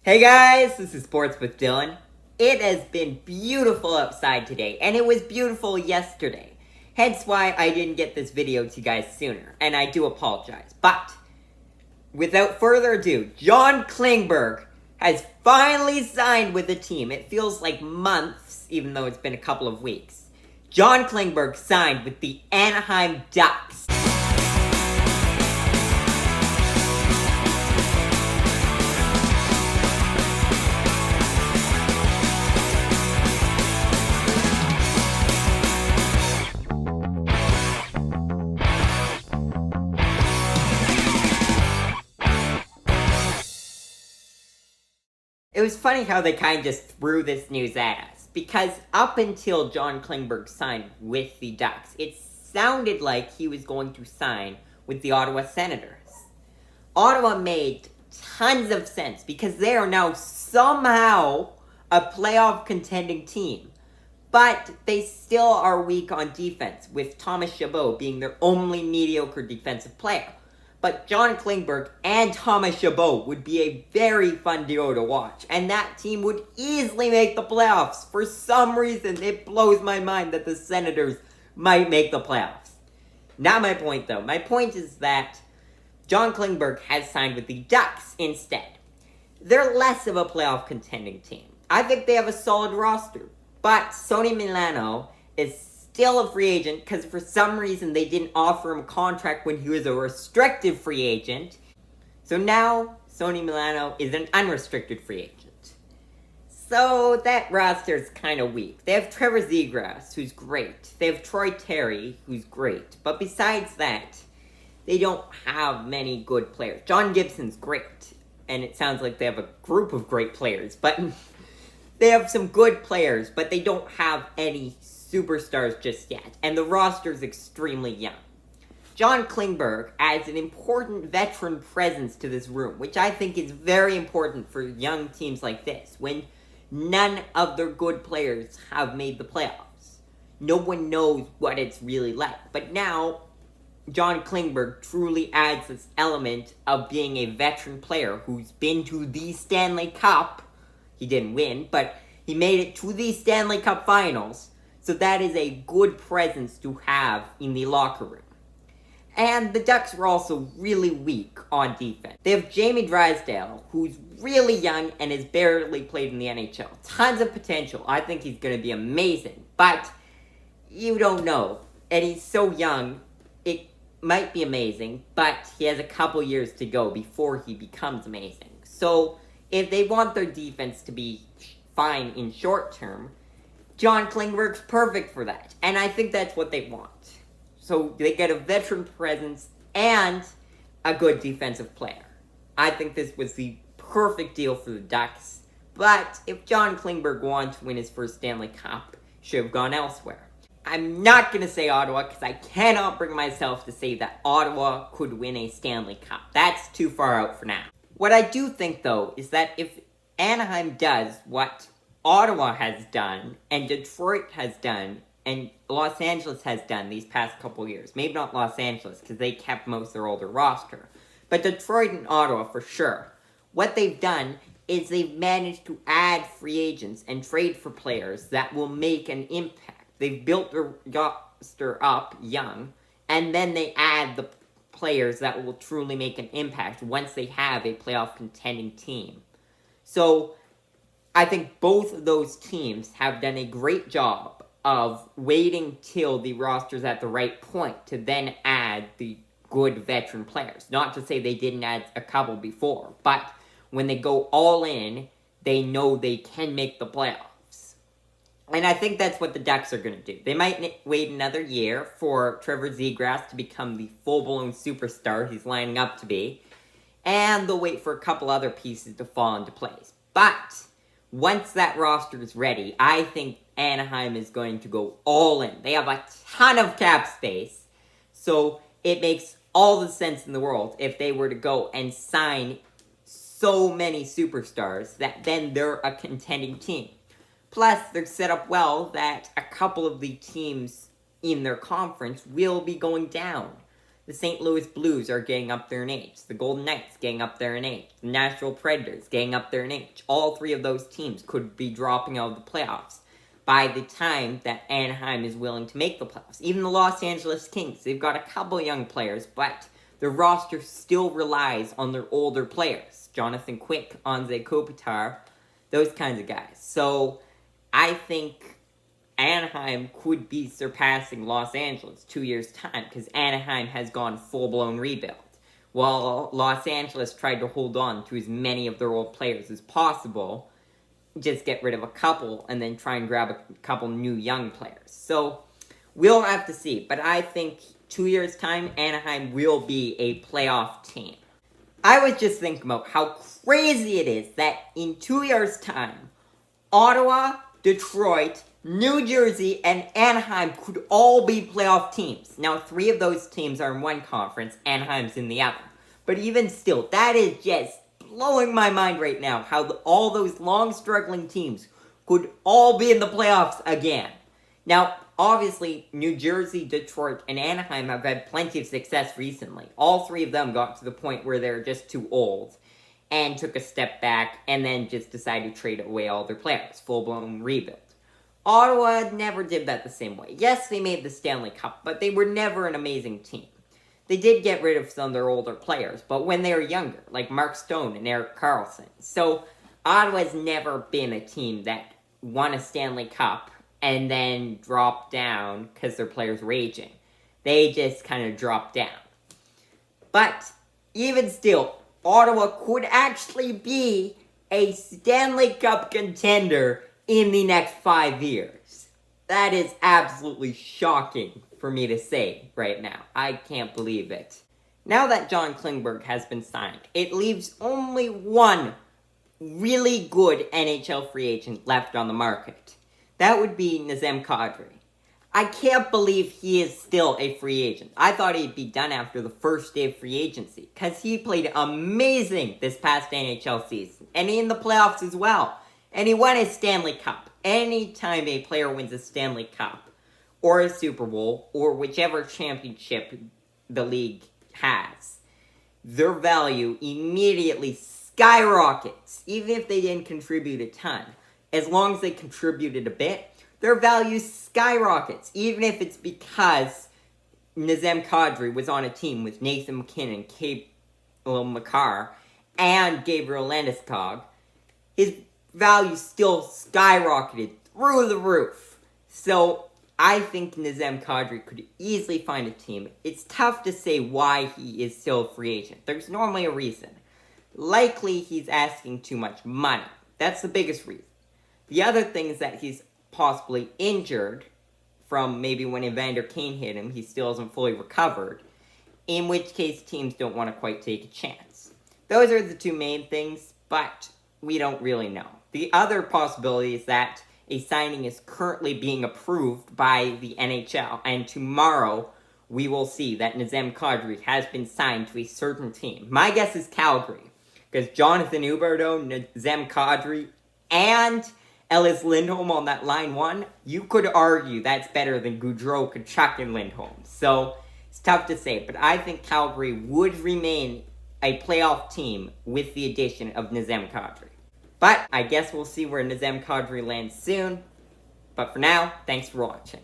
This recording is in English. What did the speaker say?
Hey guys, this is Sports with Dylan. It has been beautiful outside today, and it was beautiful yesterday. Hence why I didn't get this video to you guys sooner, and I do apologize. But, without further ado, John Klingberg has finally signed with the team. It feels like months, even though it's been a couple of weeks. John Klingberg signed with the Anaheim Ducks. It was funny how they kind of just threw this news at us, because up until John Klingberg signed with the Ducks, it sounded like he was going to sign with the Ottawa Senators. Ottawa made tons of sense, because they are now somehow a playoff contending team, but they still are weak on defense, with Thomas Chabot being their only mediocre defensive player. But John Klingberg and Thomas Chabot would be a very fun duo to watch, and that team would easily make the playoffs. For some reason, it blows my mind that the Senators might make the playoffs. Not my point, though. My point is that John Klingberg has signed with the Ducks instead. They're less of a playoff contending team. I think they have a solid roster, but Sonny Milano is still a free agent, because for some reason they didn't offer him a contract when he was a restricted free agent. So now, Sonny Milano is an unrestricted free agent. So that roster is kind of weak. They have Trevor Zegras, who's great. They have Troy Terry, who's great. But besides that, they don't have many good players. John Gibson's great, and it sounds like they have a group of great players, but they have some good players, but they don't have any superstars just yet, and the roster is extremely young. John Klingberg adds an important veteran presence to this room, which I think is very important for young teams like this, when none of their good players have made the playoffs. No one knows what it's really like, but now John Klingberg truly adds this element of being a veteran player who's been to the Stanley Cup. He didn't win, but he made it to the Stanley Cup Finals. So that is a good presence to have in the locker room. And the Ducks were also really weak on defense. They have Jamie Drysdale, who's really young and has barely played in the NHL. Tons of potential. I think he's going to be amazing. But you don't know. And he's so young, it might be amazing, but he has a couple years to go before he becomes amazing. So if they want their defense to be fine in short term, John Klingberg's perfect for that, and I think that's what they want. So they get a veteran presence and a good defensive player. I think this was the perfect deal for the Ducks, but if John Klingberg wanted to win his first Stanley Cup, he should have gone elsewhere. I'm not going to say Ottawa, because I cannot bring myself to say that Ottawa could win a Stanley Cup. That's too far out for now. What I do think, though, is that if Anaheim does what Ottawa has done, and Detroit has done, and Los Angeles has done these past couple years. Maybe not Los Angeles, because they kept most of their older roster. But Detroit and Ottawa, for sure. What they've done is they've managed to add free agents and trade for players that will make an impact. They've built their roster up young, and then they add the players that will truly make an impact once they have a playoff contending team. So I think both of those teams have done a great job of waiting till the roster's at the right point to then add the good veteran players. Not to say they didn't add a couple before, but when they go all in, they know they can make the playoffs. And I think that's what the Ducks are going to do. They might wait another year for Trevor Zegras to become the full-blown superstar he's lining up to be, and they'll wait for a couple other pieces to fall into place. But once that roster is ready, I think Anaheim is going to go all in. They have a ton of cap space, so it makes all the sense in the world if they were to go and sign so many superstars that then they're a contending team. Plus, they're set up well that a couple of the teams in their conference will be going down. The St. Louis Blues are getting up there in age. The Golden Knights getting up there in age. The Nashville Predators getting up there in age. All three of those teams could be dropping out of the playoffs by the time that Anaheim is willing to make the playoffs. Even the Los Angeles Kings, they've got a couple young players, but their roster still relies on their older players. Jonathan Quick, Anze Kopitar, those kinds of guys. So I think Anaheim could be surpassing Los Angeles 2 years' time, because Anaheim has gone full-blown rebuild, while Los Angeles tried to hold on to as many of their old players as possible, just get rid of a couple, and then try and grab a couple new young players. So, we'll have to see, but I think 2 years' time, Anaheim will be a playoff team. I was just thinking about how crazy it is that in 2 years' time, Ottawa, Detroit, New Jersey, and Anaheim could all be playoff teams. Now, 3 of those teams are in one conference, Anaheim's in the other. But even still, that is just blowing my mind right now, how all those long-struggling teams could all be in the playoffs again. Now, obviously, New Jersey, Detroit, and Anaheim have had plenty of success recently. All 3 of them got to the point where they're just too old and took a step back and then just decided to trade away all their players. Full-blown rebuild. Ottawa never did that the same way. Yes, they made the Stanley Cup, but they were never an amazing team. They did get rid of some of their older players, but when they were younger, like Mark Stone and Erik Karlsson. So, Ottawa's never been a team that won a Stanley Cup and then dropped down because their players were aging. They just kind of dropped down. But, even still, Ottawa could actually be a Stanley Cup contender in the next 5 years. That is absolutely shocking for me to say right now. I can't believe it. Now that John Klingberg has been signed, it leaves only one really good NHL free agent left on the market. That would be Nazem Kadri. I can't believe he is still a free agent. I thought he'd be done after the first day of free agency, because he played amazing this past NHL season, and in the playoffs as well. And he won his Stanley Cup. Anytime a player wins a Stanley Cup, or a Super Bowl, or whichever championship the league has, their value immediately skyrockets, even if they didn't contribute a ton. As long as they contributed a bit, their value skyrockets, even if it's because Nazem Kadri was on a team with Nathan MacKinnon, Cale Makar, and Gabriel Landeskog. His value still skyrocketed through the roof. So, I think Nazem Kadri could easily find a team. It's tough to say why he is still a free agent. There's normally a reason. Likely, he's asking too much money. That's the biggest reason. The other thing is that he's possibly injured from maybe when Evander Kane hit him. He still hasn't fully recovered. In which case, teams don't want to quite take a chance. Those are the 2 main things, but we don't really know. The other possibility is that a signing is currently being approved by the NHL, and tomorrow we will see that Nazem Kadri has been signed to a certain team. My guess is Calgary, because Jonathan Huberdeau, Nazem Kadri, and Ellis Lindholm on that line 1, you could argue that's better than Gaudreau, Tkachuk, and Lindholm. So, it's tough to say, but I think Calgary would remain a playoff team with the addition of Nazem Kadri. But I guess we'll see where Nazem Kadri lands soon. But for now, thanks for watching.